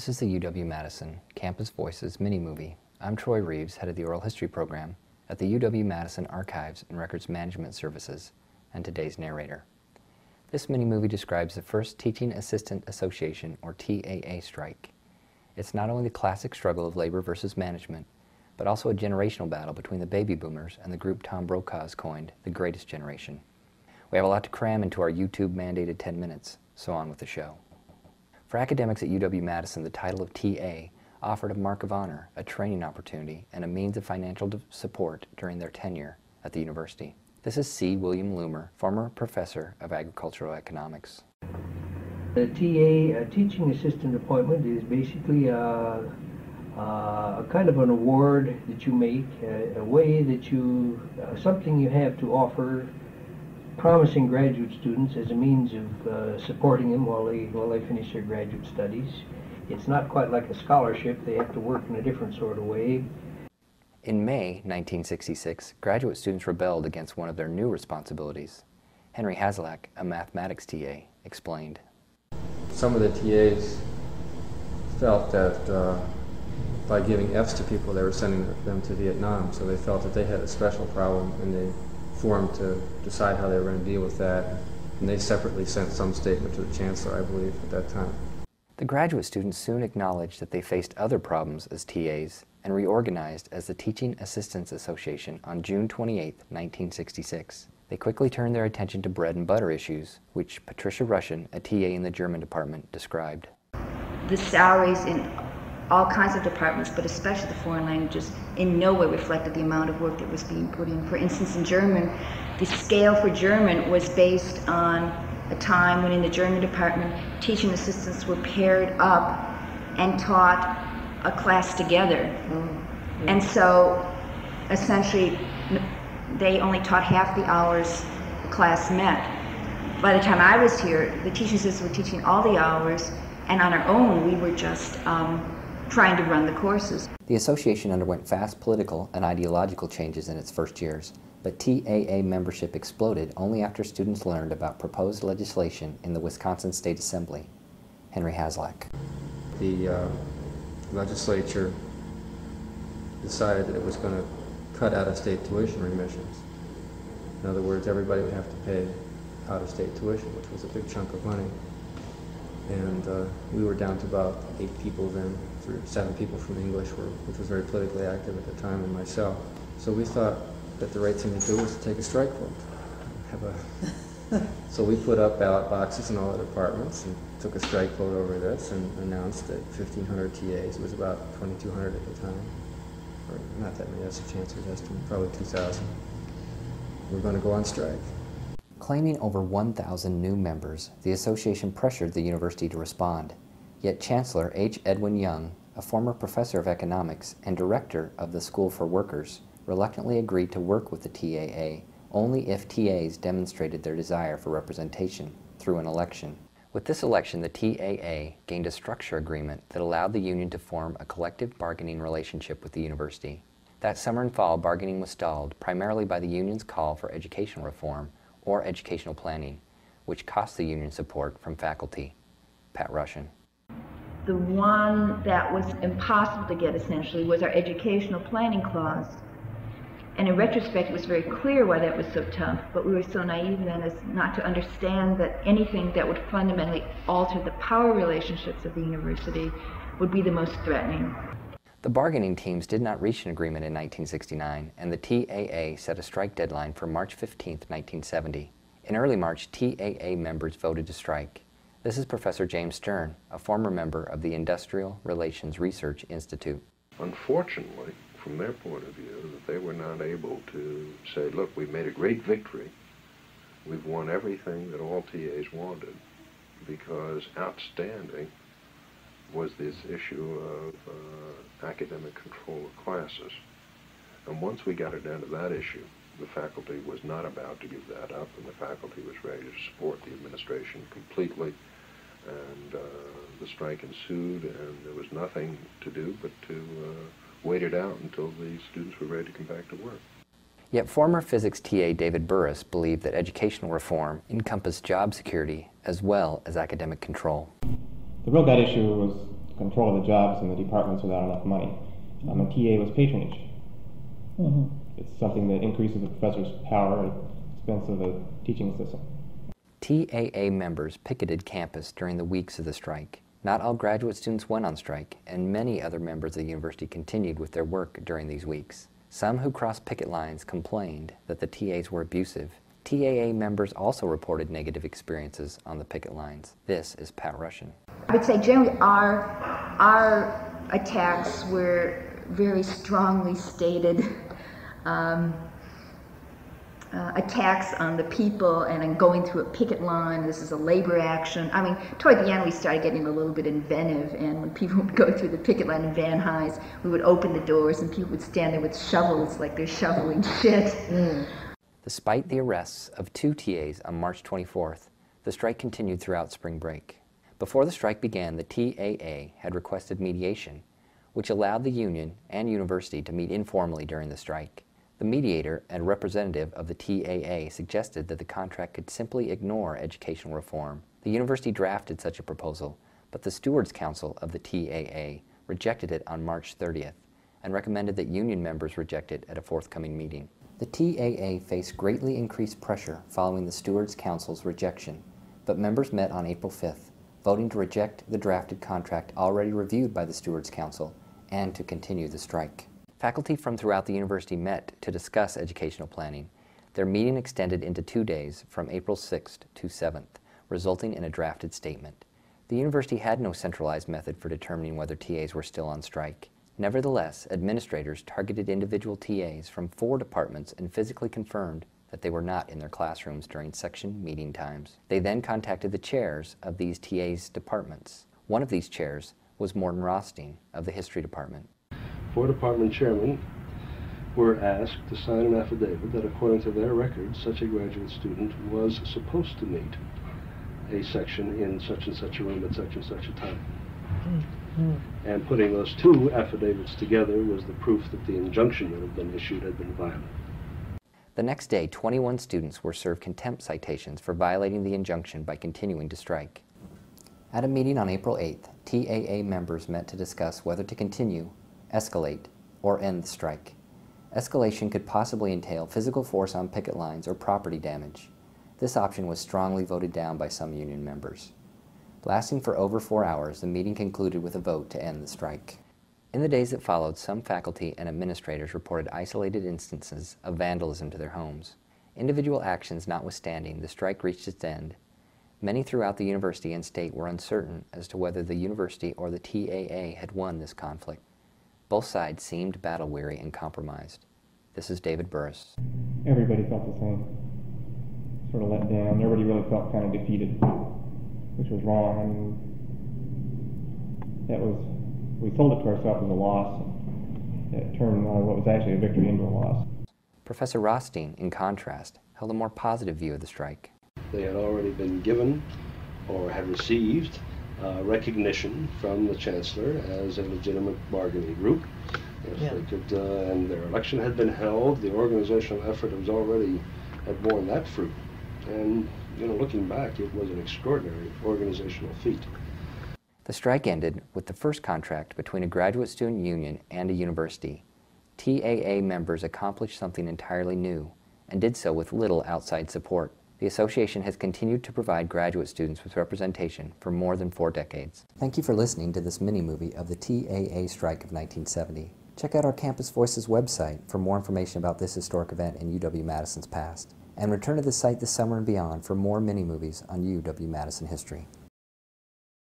This is the UW-Madison Campus Voices mini-movie. I'm Troy Reeves, head of the Oral History Program at the UW-Madison Archives and Records Management Services, and today's narrator. This mini-movie describes the first Teaching Assistant Association, or TAA, strike. It's not only the classic struggle of labor versus management, but also a generational battle between the baby boomers and the group Tom Brokaw has coined the greatest generation. We have a lot to cram into our YouTube-mandated 10 minutes, so on with the show. For academics at UW-Madison, the title of TA offered a mark of honor, a training opportunity, and a means of financial support during their tenure at the university. This is C. William Loomer, former professor of agricultural economics. The TA, teaching assistant appointment, is basically a kind of an award that you make, a way that you, something you have to offer promising graduate students as a means of supporting them while they finish their graduate studies. It's not quite like a scholarship. They have to work in a different sort of way. In May 1966, graduate students rebelled against one of their new responsibilities. Henry Haslack, a mathematics TA, explained. Some of the TAs felt that by giving Fs to people, they were sending them to Vietnam, so they felt that they had a special problem, and they formed to decide how they were going to deal with that, and they separately sent some statement to the chancellor, I believe, at that time. The graduate students soon acknowledged that they faced other problems as TAs and reorganized as the Teaching Assistants Association on June 28, 1966. They quickly turned their attention to bread and butter issues, which Patricia Russian, a TA in the German department, described. The salaries in all kinds of departments, but especially the foreign languages, in no way reflected the amount of work that was being put in. For instance, in German, the scale for German was based on a time when in the German department, teaching assistants were paired up and taught a class together. Mm-hmm. And so, essentially, they only taught half the hours the class met. By the time I was here, the teaching assistants were teaching all the hours, and on our own, we were just trying to run the courses. The association underwent fast political and ideological changes in its first years, but TAA membership exploded only after students learned about proposed legislation in the Wisconsin State Assembly. Henry Haslack. The legislature decided that it was going to cut out-of-state tuition remissions. In other words, everybody would have to pay out-of-state tuition, which was a big chunk of money. And we were down to about 8 people then, 7 people from English, which was very politically active at the time, and myself. So we thought that the right thing to do was to take a strike vote. So we put up ballot boxes in all the departments and took a strike vote over this and announced that 1,500 TAs, it was about 2,200 at the time, or not that many, that's the chancellor's estimate, probably 2,000. We're going to go on strike. Claiming over 1,000 new members, the association pressured the university to respond. Yet Chancellor H. Edwin Young, a former professor of economics and director of the School for Workers, reluctantly agreed to work with the TAA only if TAs demonstrated their desire for representation through an election. With this election, the TAA gained a structure agreement that allowed the union to form a collective bargaining relationship with the university. That summer and fall, bargaining was stalled primarily by the union's call for educational reform or educational planning, which cost the union support from faculty. Pat Russian. The one that was impossible to get, essentially, was our educational planning clause. And in retrospect, it was very clear why that was so tough, but we were so naive then as not to understand that anything that would fundamentally alter the power relationships of the university would be the most threatening. The bargaining teams did not reach an agreement in 1969, and the TAA set a strike deadline for March 15, 1970. In early March, TAA members voted to strike. This is Professor James Stern, a former member of the Industrial Relations Research Institute. Unfortunately, from their point of view, that they were not able to say, look, we've made a great victory. We've won everything that all TAs wanted, because outstanding was this issue of academic control of classes. And once we got it down to that issue, the faculty was not about to give that up, and the faculty was ready to support the administration completely. And the strike ensued, and there was nothing to do but to wait it out until the students were ready to come back to work. Yet former physics TA David Burris believed that educational reform encompassed job security as well as academic control. The real bad issue was control of the jobs in the departments without enough money. A TA was patronage. It's something that increases the professor's power at the expense of the teaching assistant. TAA members picketed campus during the weeks of the strike. Not all graduate students went on strike, and many other members of the university continued with their work during these weeks. Some who crossed picket lines complained that the TAs were abusive. TAA members also reported negative experiences on the picket lines. This is Pat Russian. I would say generally our attacks were very strongly stated attacks on the people and on going through a picket line. This is a labor action. I mean, toward the end we started getting a little bit inventive, and when people would go through the picket line in Van Nuys, we would open the doors and people would stand there with shovels like they're shoveling shit. Despite the arrests of 2 TAs on March 24th, the strike continued throughout spring break. Before the strike began, the TAA had requested mediation, which allowed the union and university to meet informally during the strike. The mediator and representative of the TAA suggested that the contract could simply ignore educational reform. The university drafted such a proposal, but the Stewards Council of the TAA rejected it on March 30th and recommended that union members reject it at a forthcoming meeting. The TAA faced greatly increased pressure following the Stewards Council's rejection, but members met on April 5th, voting to reject the drafted contract already reviewed by the Stewards Council and to continue the strike. Faculty from throughout the university met to discuss educational planning. Their meeting extended into 2 days from April 6th to 7th, resulting in a drafted statement. The university had no centralized method for determining whether TAs were still on strike. Nevertheless, administrators targeted individual TAs from 4 departments and physically confirmed that they were not in their classrooms during section meeting times. They then contacted the chairs of these TAs' departments. One of these chairs was Morton Rothstein of the history department. 4 department chairmen were asked to sign an affidavit that according to their records, such a graduate student was supposed to meet a section in such and such a room at such and such a time. And putting those 2 affidavits together was the proof that the injunction that had been issued had been violent. The next day, 21 students were served contempt citations for violating the injunction by continuing to strike. At a meeting on April 8th, TAA members met to discuss whether to continue, escalate, or end the strike. Escalation could possibly entail physical force on picket lines or property damage. This option was strongly voted down by some union members. Lasting for over 4 hours, the meeting concluded with a vote to end the strike. In the days that followed, some faculty and administrators reported isolated instances of vandalism to their homes. Individual actions notwithstanding, the strike reached its end. Many throughout the university and state were uncertain as to whether the university or the TAA had won this conflict. Both sides seemed battle-weary and compromised. This is David Burris. Everybody felt the same, sort of let down. Everybody really felt kind of defeated, which was wrong. I mean, we sold it to ourselves as a loss. It turned what was actually a victory into a loss. Professor Rothstein, in contrast, held a more positive view of the strike. They had already been given or had received recognition from the chancellor as a legitimate bargaining group. They could, and their election had been held. The organizational effort had borne that fruit. And looking back, it was an extraordinary organizational feat. The strike ended with the first contract between a graduate student union and a university. TAA members accomplished something entirely new and did so with little outside support. The association has continued to provide graduate students with representation for more than 4 decades. Thank you for listening to this mini-movie of the TAA strike of 1970. Check out our Campus Voices website for more information about this historic event in UW-Madison's past. And return to the site this summer and beyond for more mini-movies on UW-Madison history.